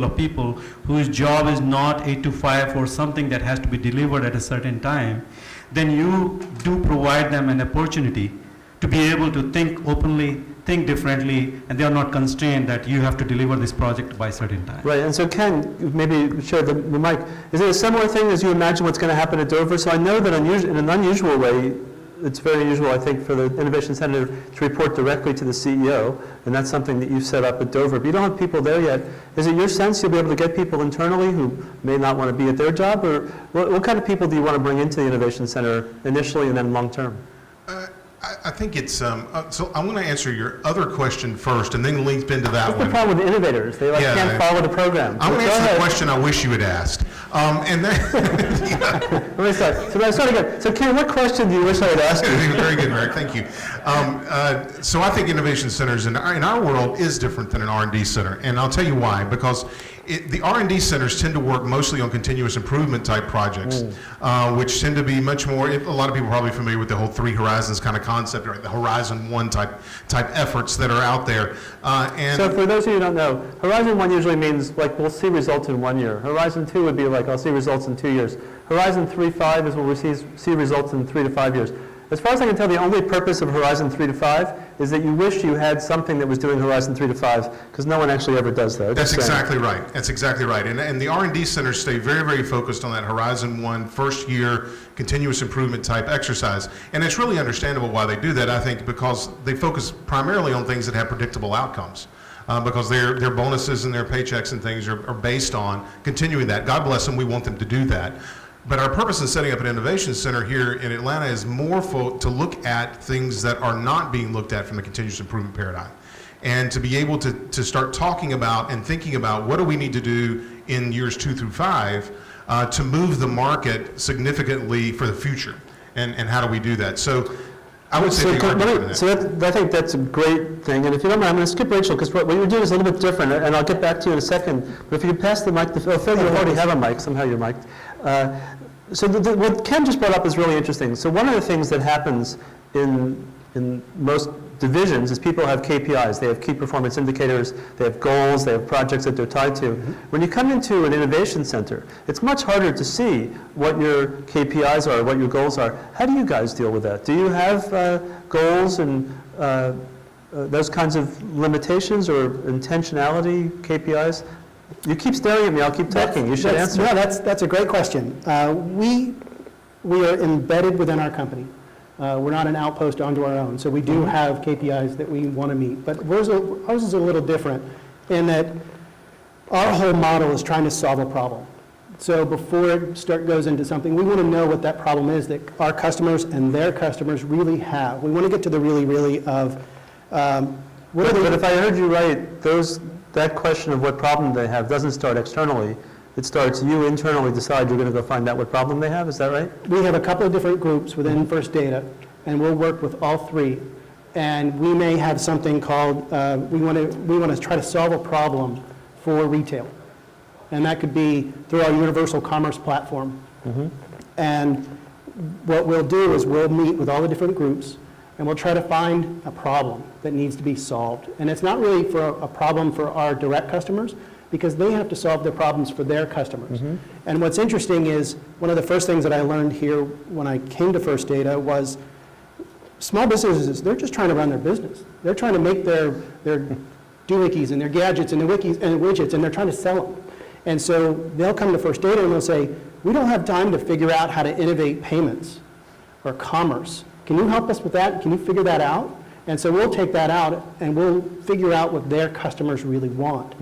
of people whose job is not 8 to 5 or something that has to be delivered at a certain time, then you do provide them an opportunity to be able to think openly, think differently, and they are not constrained that you have to deliver this project by a certain time. Right, and so Ken, maybe share the mic. Is it a similar thing as you imagine what's going to happen at Dover? So I know that in an unusual way, it's very unusual, I think, for the Innovation Center to report directly to the CEO, and that's something that you've set up at Dover. But you don't have people there yet. Is it your sense you'll be able to get people internally who may not want to be at their job, or what kind of people do you want to bring into the Innovation Center initially and then long term? I think it's, so I'm going to answer your other question first and then leap into that What's one. the problem with innovators? They can't follow the program. I'm going to answer the question I wish you had asked. And then, Let me start. So let's start again. So Ken, what question do you wish I had asked you? Very good, Merrick. Thank you. So I think innovation centers in our world is different than an R&D center, and I'll tell you why. Because the R&D centers tend to work mostly on continuous improvement type projects, which tend to be much more. A lot of people are probably familiar with the whole 3 horizons kind of concept, right? The Horizon 1 type efforts that are out there. So for those of you who don't know, Horizon 1 usually means like we'll see results in 1 year. Horizon 2 would be like I'll see results in 2 years. Horizon 3-5 is where we see results in 3 to 5 years. As far as I can tell, the only purpose of Horizon 3 to 5 is that you wish you had something that was doing Horizon 3 to 5, because no one actually ever does that. That's exactly right. That's exactly right. And the R&D centers stay very, very focused on that Horizon 1 first year continuous improvement type exercise. And it's really understandable why they do that, I think, because they focus primarily on things that have predictable outcomes. Because their bonuses and their paychecks and things are based on continuing that. God bless them, we want them to do that. But our purpose in setting up an innovation center here in Atlanta is more to look at things that are not being looked at from a continuous improvement paradigm. And to be able to start talking about and thinking about what do we need to do in years 2 through 5 to move the market significantly for the future. And how do we do that? So I would say I think that's a great thing. And if you don't mind, I'm going to skip Rachel, because what you're doing is a little bit different, and I'll get back to you in a second. But if you could pass the mic to Phil, you already have a mic. Somehow you're mic'd. So what Ken just brought up is really interesting. So one of the things that happens in most divisions is people have KPIs. They have key performance indicators. They have goals. They have projects that they're tied to. When you come into an innovation center, it's much harder to see what your KPIs are, what your goals are. How do you guys deal with that? Do you have goals and those kinds of limitations or intentionality KPIs? You keep staring at me. I'll keep talking. You should answer. No, that's a great question. We are embedded within our company. We're not an outpost onto our own. So we do have KPIs that we want to meet. But ours is a little different in that our whole model is trying to solve a problem. So before it goes into something, we want to know what that problem is that our customers and their customers really have. We want to get to the really of But if I heard you right, that question of what problem they have doesn't start externally. It starts you internally decide you're going to go find out what problem they have. Is that right? We have a couple of different groups within First Data, and we'll work with all 3. And we may have something called, we want to try to solve a problem for retail. And that could be through our universal commerce platform. And what we'll do is we'll meet with all the different groups, and we'll try to find a problem that needs to be solved. And it's not really for a problem for our direct customers, because they have to solve their problems for their customers. And what's interesting is, one of the first things that I learned here when I came to First Data was small businesses, they're just trying to run their business. They're trying to make their doohickeys and their gadgets and their wikis and widgets, and they're trying to sell them. And so they'll come to First Data and they'll say, we don't have time to figure out how to innovate payments or commerce. Can you help us with that? Can you figure that out? And so we'll take that out and we'll figure out what their customers really want.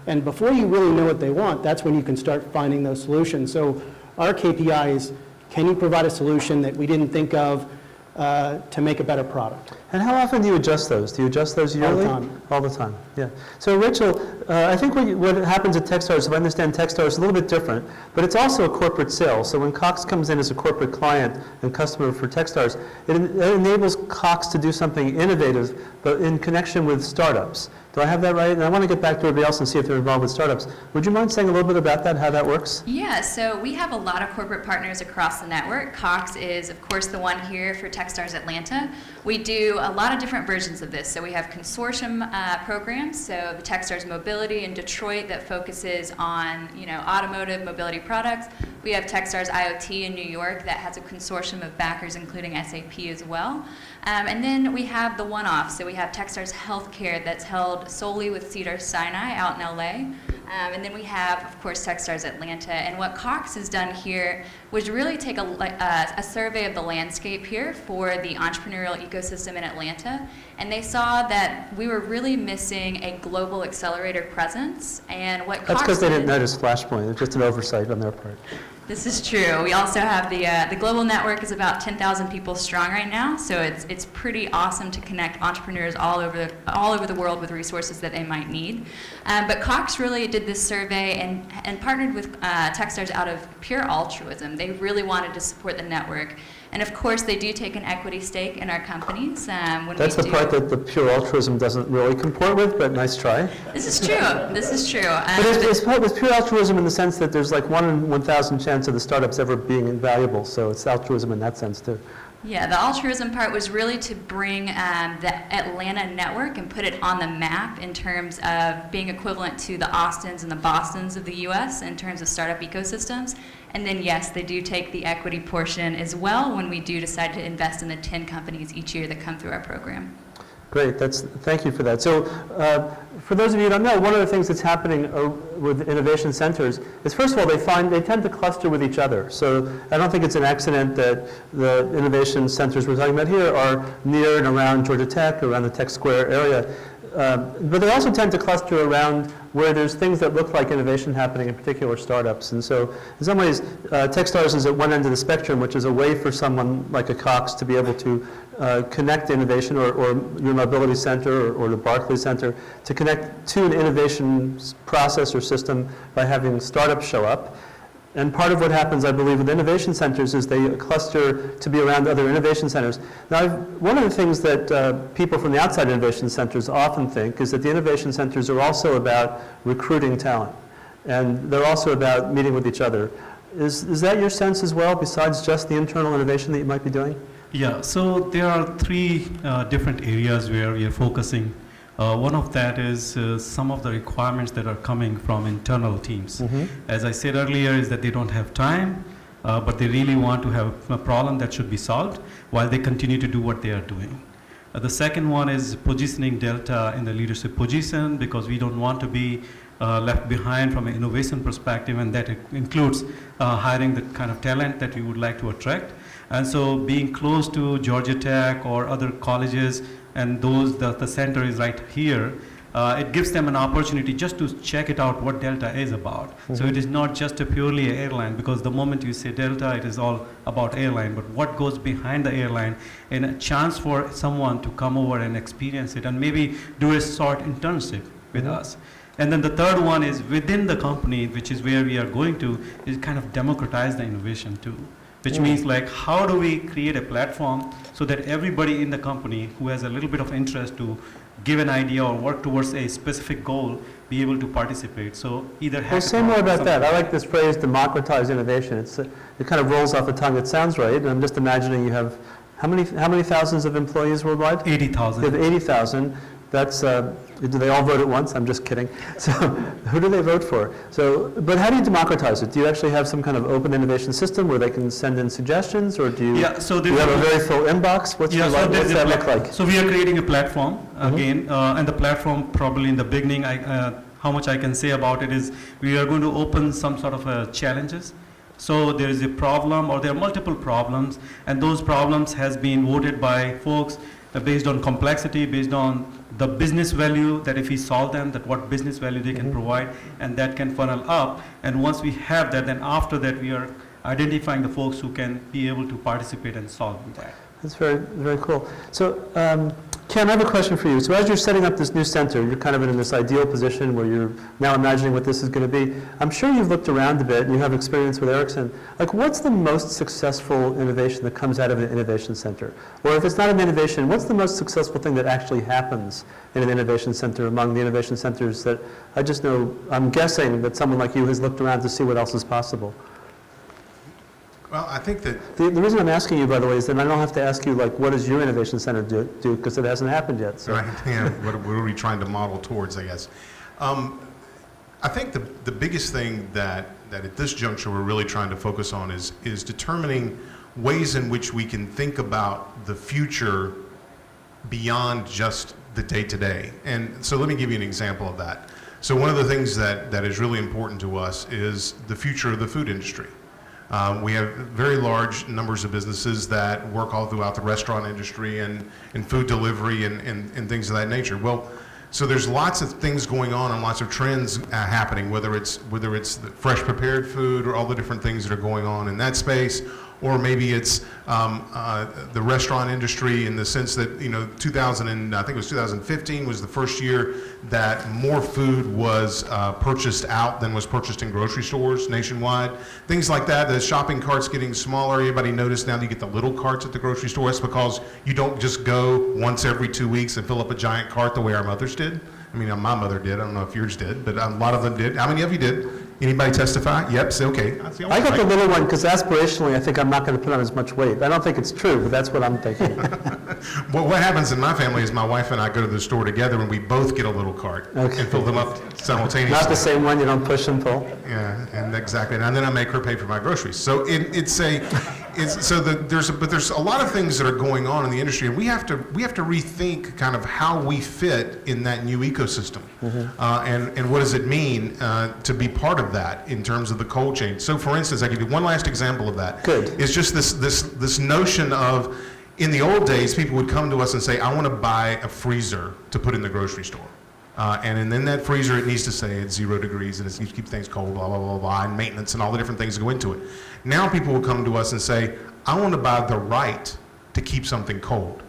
And before you really know what they want, that's when you can start finding those solutions. So our KPI is, can you provide a solution that we didn't think of to make a better product? And how often do you adjust those? Do you adjust those yearly? All the time. All the time, yeah. So Rachel, I think what happens at Techstars, if I understand Techstars, is a little bit different, but it's also a corporate sale. So when Cox comes in as a corporate client and customer for Techstars, it enables Cox to do something innovative, but in connection with startups. Do I have that right? And I want to get back to everybody else and see if they're involved with startups. Would you mind saying a little bit about that, how that works? Yeah, so we have a lot of corporate partners across the network. Cox is, of course, the one here for Techstars Atlanta. We do a lot of different versions of this. So we have consortium programs, so the Techstars Mobility in Detroit that focuses on, automotive mobility products. We have Techstars IoT in New York that has a consortium of backers, including SAP as well. And then we have the one-off. So we have Techstars Healthcare that's held solely with Cedars-Sinai out in LA. And then we have, of course, Techstars Atlanta. And what Cox has done here was really take a survey of the landscape here for the entrepreneurial ecosystem in Atlanta. And they saw that we were really missing a global accelerator presence. And what That's Cox because they didn't did- notice Flashpoint. It's just an oversight on their part. This is true. We also have the global network is about 10,000 people strong right now, so it's pretty awesome to connect entrepreneurs all over the world with resources that they might need. But Cox really did this survey and partnered with Techstars out of pure altruism. They really wanted to support the network. And of course, they do take an equity stake in our companies. That's the part that the pure altruism doesn't really comport with, but nice try. This is true. This is true. But it's pure altruism in the sense that there's like 1 in 1,000 chance of the startups ever being invaluable, so it's altruism in that sense too. Yeah, the altruism part was really to bring the Atlanta network and put it on the map in terms of being equivalent to the Austins and the Bostons of the U.S. in terms of startup ecosystems. And then, yes, they do take the equity portion as well when we do decide to invest in the 10 companies each year that come through our program. Great, thank you for that. So for those of you who don't know, one of the things that's happening with innovation centers is, first of all, they tend to cluster with each other. So I don't think it's an accident that the innovation centers we're talking about here are near and around Georgia Tech, around the Tech Square area. But they also tend to cluster around where there's things that look like innovation happening, in particular startups. And so in some ways, Techstars is at one end of the spectrum, which is a way for someone like a Cox to be able to connect innovation, or your mobility center or the Barclay Center, to connect to an innovation process or system by having startups show up. And part of what happens, I believe, with innovation centers is they cluster to be around other innovation centers. Now, one of the things that people from the outside innovation centers often think is that the innovation centers are also about recruiting talent. And they're also about meeting with each other. Is that your sense as well, besides just the internal innovation that you might be doing? Yeah, so there are 3 different areas where we are focusing. One of that is some of the requirements that are coming from internal teams. As I said earlier, is that they don't have time, but they really want to have a problem that should be solved while they continue to do what they are doing. The second one is positioning Delta in the leadership position, because we don't want to be left behind from an innovation perspective, and that includes hiring the kind of talent that we would like to attract. And so being close to Georgia Tech or other colleges, and the center is right here, it gives them an opportunity just to check it out what Delta is about. So it is not just a purely airline, because the moment you say Delta, it is all about airline, but what goes behind the airline, and a chance for someone to come over and experience it and maybe do a short internship with us. And then the third one is within the company, which is where we are going to, is kind of democratize the innovation too. Which means, like, how do we create a platform so that everybody in the company who has a little bit of interest to give an idea or work towards a specific goal be able to participate? So either Well, say more about that. I like this phrase, democratize innovation. It kind of rolls off the tongue. It sounds right. And I'm just imagining you have, how many thousands of employees worldwide? 80,000. You have 80,000. That's, do they all vote at once? I'm just kidding. So who do they vote for? So, but how do you democratize it? Do you actually have some kind of open innovation system where they can send in suggestions, or do you, do you have a very full inbox? What's that look like? So we are creating a platform, again, and the platform probably in the beginning, how much I can say about it is we are going to open some sort of challenges. So there is a problem, or there are multiple problems, and those problems has been voted by folks based on complexity, based on the business value, that if we solve them, that what business value they can provide, and that can funnel up. And once we have that, then after that we are identifying the folks who can be able to participate and solve that. That's very, very cool. So Cam, I have a question for you. So as you're setting up this new center, you're kind of in this ideal position where you're now imagining what this is going to be. I'm sure you've looked around a bit and you have experience with Ericsson. Like, what's the most successful innovation that comes out of an innovation center? Or if it's not an innovation, what's the most successful thing that actually happens in an innovation center among the innovation centers that I just know, I'm guessing that someone like you has looked around to see what else is possible? Well, I think that The reason I'm asking you, by the way, is that I don't have to ask you, like, what does your innovation center do, because it hasn't happened yet. So. right, yeah, what are we trying to model towards, I guess. I think the biggest thing that at this juncture we're really trying to focus on is determining ways in which we can think about the future beyond just the day-to-day. And so let me give you an example of that. So one of the things that is really important to us is the future of the food industry. We have very large numbers of businesses that work all throughout the restaurant industry and food delivery and things of that nature. Well, so there's lots of things going on and lots of trends happening, whether it's the fresh prepared food or all the different things that are going on in that space, or maybe it's the restaurant industry in the sense that, you know, 2015 was the first year that more food was purchased out than was purchased in grocery stores nationwide. Things like that, the shopping carts getting smaller. Everybody noticed now that you get the little carts at the grocery store. That's because you don't just go once every 2 weeks and fill up a giant cart the way our mothers did. I mean, my mother did. I don't know if yours did, but a lot of them did. How many of you did? Anybody testify? Yep, say okay. That's the only I got the right. little one because aspirationally I think I'm not going to put on as much weight. I don't think it's true, but that's what I'm thinking. Well, what happens in my family is my wife and I go to the store together and we both get a little cart Okay. and fill them up simultaneously. Not the same one, you don't push and pull. Yeah, and exactly. And then I make her pay for my groceries. So there's a lot of things that are going on in the industry, and we have to rethink kind of how we fit in that new ecosystem, and what does it mean to be part of that in terms of the cold chain. So, for instance, I give you one last example of that. Good. It's just this notion of, in the old days, people would come to us and say, "I want to buy a freezer to put in the grocery store." And in that freezer, it needs to say it's 0 degrees and it needs to keep things cold, blah, blah, blah, blah, and maintenance and all the different things that go into it. Now people will come to us and say, I want to buy the right to keep something cold.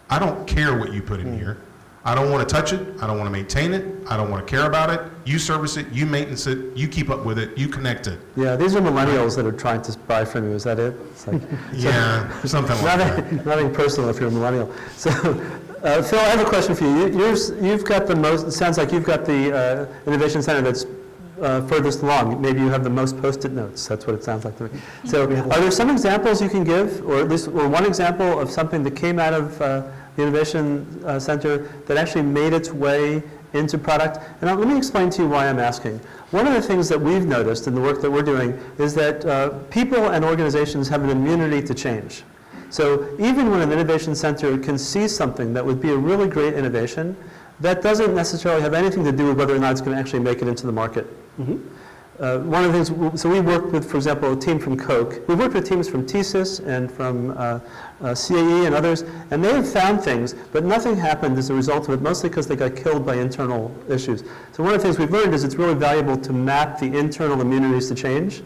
I don't care what you put in here. I don't want to touch it. I don't want to maintain it. I don't want to care about it. You service it. You maintenance it. You keep up with it. You connect it. Yeah, these are millennials that are trying to buy from you. Is that it? It's like, Yeah, something like that. nothing personal if you're a millennial. So, Phil, I have a question for you. You've got the most, it sounds like you've got the innovation center that's furthest along. Maybe you have the most Post-it notes. That's what it sounds like to me. So are there some examples you can give, or at least one example of something that came out of the Innovation Center that actually made its way into product? And let me explain to you why I'm asking. One of the things that we've noticed in the work that we're doing is that people and organizations have an immunity to change. So even when an innovation center can see something that would be a really great innovation, that doesn't necessarily have anything to do with whether or not it's going to actually make it into the market. One of the things, so we worked with, for example, a team from Coke. We worked with teams from TSYS and from CAE and others, and they have found things, but nothing happened as a result of it, mostly because they got killed by internal issues. So one of the things we've learned is it's really valuable to map the internal immunities to change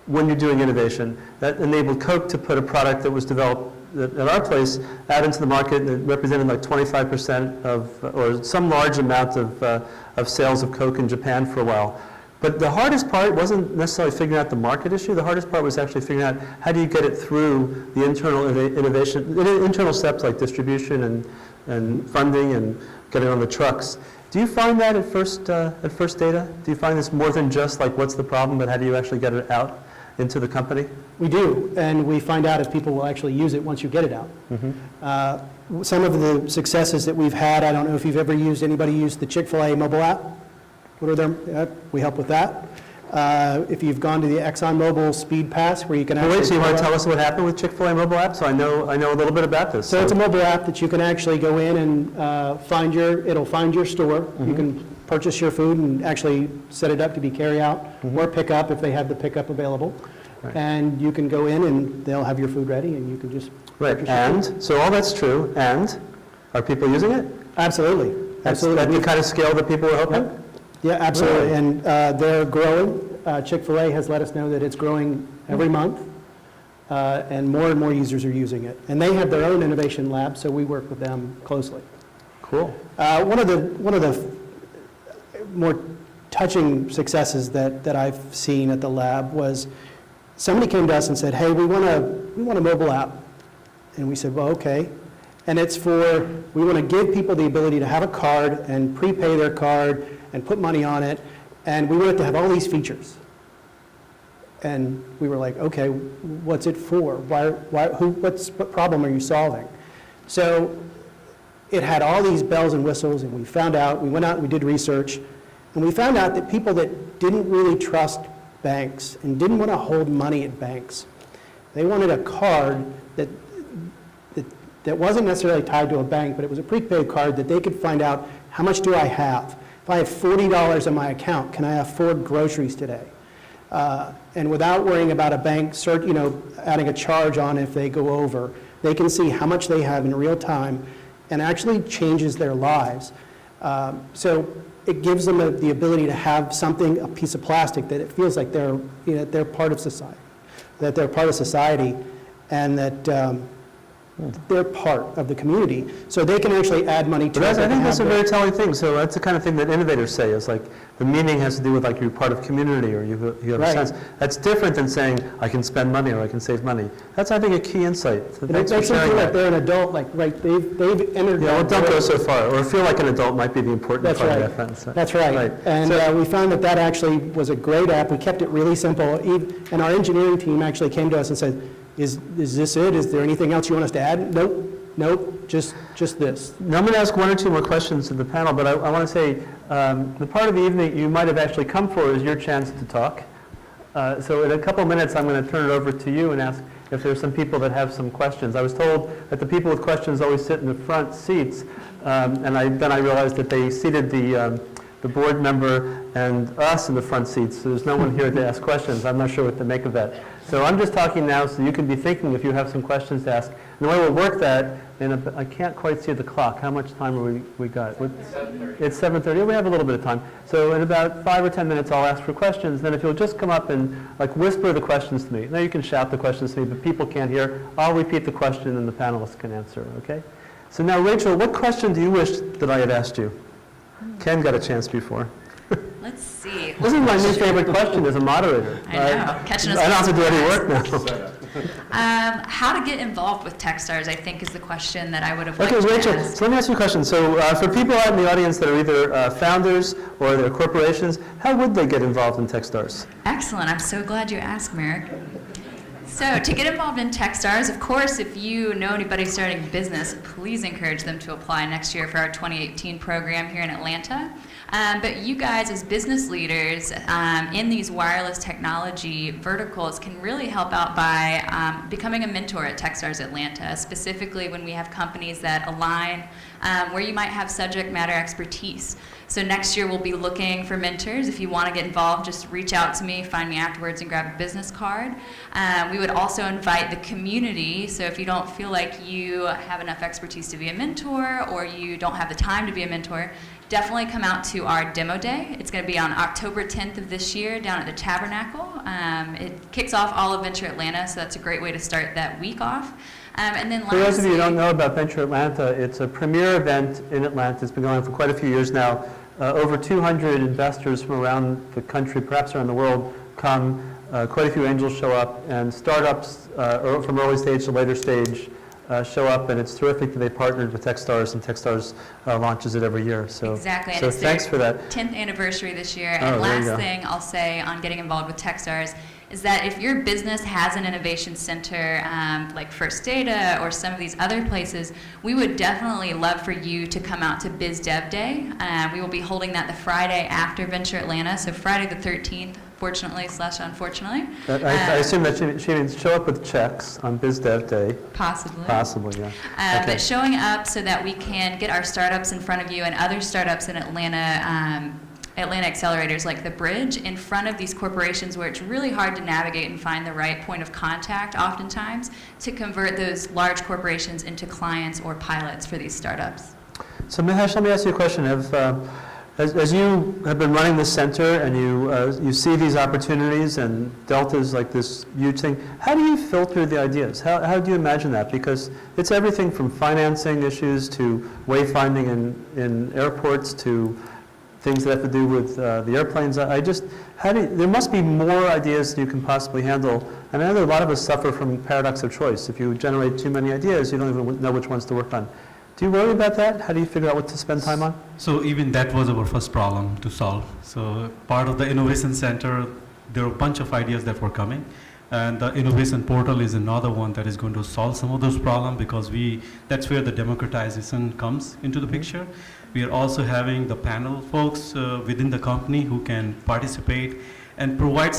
when you're doing innovation. That enabled Coke to put a product that was developed at our place out into the market that represented like 25% of, or some large amount of sales of Coke in Japan for a while. But the hardest part wasn't necessarily figuring out the market issue. The hardest part was actually figuring out how do you get it through the internal innovation, internal steps like distribution and funding and getting on the trucks. Do you find that at first data? Do you find this more than just like what's the problem, but how do you actually get it out into the company? We do, and we find out if people will actually use it once you get it out. Some of the successes that we've had, I don't know if you've ever anybody used the Chick-fil-A mobile app? What are their, we help with that. If you've gone to the ExxonMobil Speed Pass, where you can actually... Wait, so you want to tell us what happened with Chick-fil-A mobile app? So I know a little bit about this. So it's a mobile app that you can actually go in and it'll find your store. You can purchase your food and actually set it up to be carry out or pick up if they have the pickup available. Right. And you can go in and they'll have your food ready and you can just Right, purchase your food. and, so all that's true, and are people using it? Absolutely. Absolutely. That's the kind of scale that people are hoping? Yeah, absolutely. Really? And they're growing. Chick-fil-A has let us know that it's growing every month, and more users are using it. And they have their own innovation lab, so we work with them closely. Cool. One of the more touching successes that I've seen at the lab was somebody came to us and said, hey, we want a mobile app. And we said, well, okay. And we want to give people the ability to have a card and prepay their card and put money on it. And we want it to have all these features. And we were like, okay, what's it for? What problem are you solving? So it had all these bells and whistles, and we went out and we did research, and we found out that people that didn't really trust banks and didn't want to hold money at banks, they wanted a card that wasn't necessarily tied to a bank, but it was a prepaid card that they could find out, how much do I have? If I have $40 in my account, can I afford groceries today? And without worrying about a bank adding a charge on if they go over, they can see how much they have in real time, and actually changes their lives. So it gives them the ability to have something, a piece of plastic, that it feels like they're part of society, and that they're part of the community. So they can actually add money to it. I think that's a very telling thing. So that's the kind of thing that innovators say, is like the meaning has to do with like you're part of community, or you have Right. a sense. That's different than saying I can spend money or I can save money. That's, I think, a key insight. So It thanks makes for them sharing feel like that. they're an adult, they've entered. Yeah, well, that don't go world. so far, or feel like an adult might be the important That's part right. of that sentence. That's right. And So- we found that actually was a great app. We kept it really simple. And our engineering team actually came to us and said, is this it? Is there anything else you want us to add? Nope, just this. Now I'm going to ask one or two more questions to the panel, but I want to say the part of the evening you might have actually come for is your chance to talk. So in a couple minutes, I'm going to turn it over to you and ask if there's some people that have some questions. I was told that the people with questions always sit in the front seats, and then I realized that they seated the board member and us in the front seats, so there's no one here to ask questions. I'm not sure what to make of that. So I'm just talking now, so you can be thinking if you have some questions to ask. And the way we'll work that, I can't quite see the clock. How much time are we got? 7:30. It's 7:30. We have a little bit of time. So in about 5 or 10 minutes, I'll ask for questions. Then if you'll just come up and whisper the questions to me. Now you can shout the questions to me, but people can't hear. I'll repeat the question and the panelists can answer, okay? So now, Rachel, what question do you wish that I had asked you? Ken got a chance before. Let's see. This is my new favorite question as a moderator. I know, catching us I don't have to do by any surprise. work now. How to get involved with Techstars, I think, is the question that I would have liked Okay, to Rachel, ask. so let me ask you a question. So for people out in the audience that are either founders or they're corporations, how would they get involved in Techstars? Excellent. I'm so glad you asked, Merrick. So to get involved in Techstars, of course, if you know anybody starting a business, please encourage them to apply next year for our 2018 program here in Atlanta. But you guys as business leaders in these wireless technology verticals can really help out by becoming a mentor at Techstars Atlanta, specifically when we have companies that align where you might have subject matter expertise. So next year we'll be looking for mentors. If you want to get involved, just reach out to me, find me afterwards, and grab a business card. We would also invite the community, so if you don't feel like you have enough expertise to be a mentor or you don't have the time to be a mentor, definitely come out to our demo day. It's going to be on October 10th of this year down at the Tabernacle. It kicks off all of Venture Atlanta, so that's a great way to start that week off. And then For those of you who don't lastly, know about Venture Atlanta, it's a premier event in Atlanta. It's been going on for quite a few years now. Over 200 investors from around the country, perhaps around the world, come. Quite a few angels show up, and startups from early stage to later stage show up, and it's terrific that they partnered with Techstars, and Techstars launches it every year. So, exactly, and so it's thanks their for that. 10th anniversary this year. Oh, And there you last go. thing I'll say on getting involved with Techstars is that if your business has an innovation center like First Data or some of these other places, we would definitely love for you to come out to Biz Dev Day. We will be holding that the Friday after Venture Atlanta, so Friday the 13th, fortunately/unfortunately. I assume that she means show up with checks on Biz Dev Day. Possibly. Possibly, yeah. Okay. But showing up so that we can get our startups in front of you and other startups in Atlanta, Atlanta accelerators like The Bridge, in front of these corporations where it's really hard to navigate and find the right point of contact oftentimes to convert those large corporations into clients or pilots for these startups. So Mahesh, let me ask you a question. As you have been running the center and you see these opportunities and Delta is like this huge thing, how do you filter the ideas? How do you imagine that? Because it's everything from financing issues to wayfinding in airports to things that have to do with the airplanes. There must be more ideas than you can possibly handle. And I know that a lot of us suffer from paradox of choice. If you generate too many ideas, you don't even know which ones to work on. Do you worry about that? How do you figure out what to spend time on? So even that was our first problem to solve. So part of the Innovation Center, there were a bunch of ideas that were coming. And the Innovation Portal is another one that is going to solve some of those problems because that's where the democratization comes into the picture. We are also having the panel folks within the company who can participate and provide